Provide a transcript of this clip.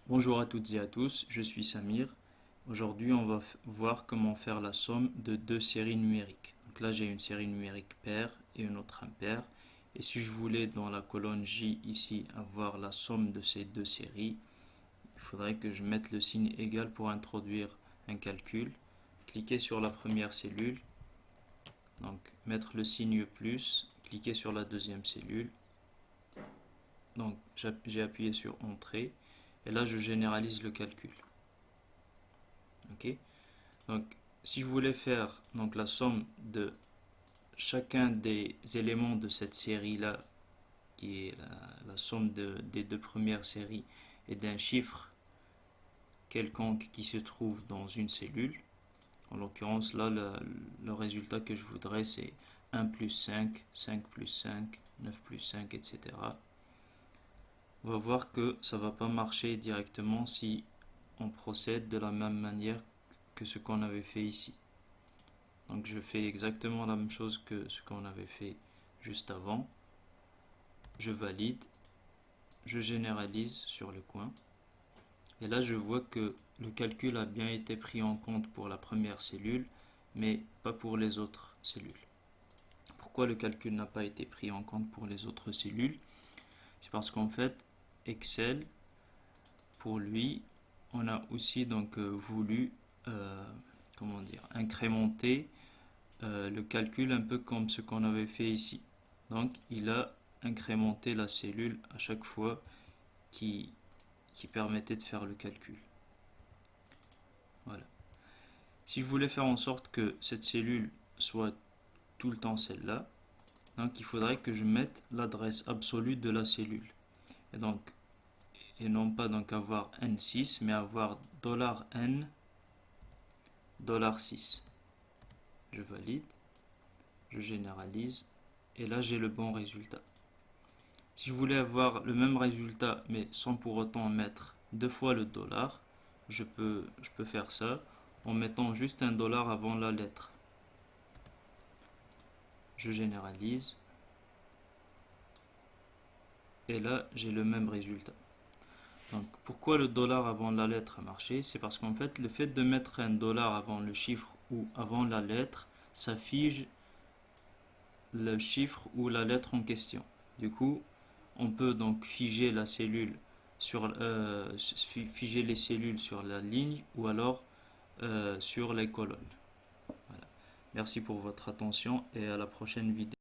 Bonjour à toutes et à tous, je suis Samir. Aujourd'hui, on va voir comment faire la somme de deux séries numériques. Donc là, j'ai une série numérique paire et une autre impaire. Et si je voulais, dans la colonne J ici, avoir la somme de ces deux séries, il faudrait que je mette le signe égal pour introduire un calcul. Cliquez sur la première cellule, donc mettre le signe plus, cliquez sur la deuxième cellule. Donc j'ai appuyé sur Entrée. Et là, je généralise le calcul. Ok. Donc, si je voulais faire donc la somme de chacun des éléments de cette série-là, qui est la somme des deux premières séries, et d'un chiffre quelconque qui se trouve dans une cellule, en l'occurrence là, le résultat que je voudrais c'est 1 plus 5, 5 plus 5, 9 plus 5, etc. On va voir que ça ne va pas marcher directement si on procède de la même manière que ce qu'on avait fait ici. Donc je fais exactement la même chose que ce qu'on avait fait juste avant. Je valide, je généralise sur le coin. Et là je vois que le calcul a bien été pris en compte pour la première cellule, mais pas pour les autres cellules. Pourquoi le calcul n'a pas été pris en compte pour les autres cellules? C'est parce qu'en fait, Excel, pour lui, on a aussi donc voulu comment dire, incrémenter le calcul un peu comme ce qu'on avait fait ici. Donc il a incrémenté la cellule à chaque fois qui permettait de faire le calcul. Voilà. Si je voulais faire en sorte que cette cellule soit tout le temps celle-là, donc il faudrait que je mette l'adresse absolue de la cellule. Et donc, et non pas donc avoir N6, mais avoir $N $6. Je valide, je généralise, et là j'ai le bon résultat. Si je voulais avoir le même résultat, mais sans pour autant mettre deux fois le dollar, je peux faire ça en mettant juste un dollar avant la lettre. Je généralise. Et là, j'ai le même résultat. Donc, pourquoi le dollar avant la lettre a marché? C'est parce qu'en fait, le fait de mettre un dollar avant le chiffre ou avant la lettre, ça fige le chiffre ou la lettre en question. Du coup, on peut donc figer la cellule figer les cellules sur la ligne ou alors sur les colonnes. Voilà. Merci pour votre attention et à la prochaine vidéo.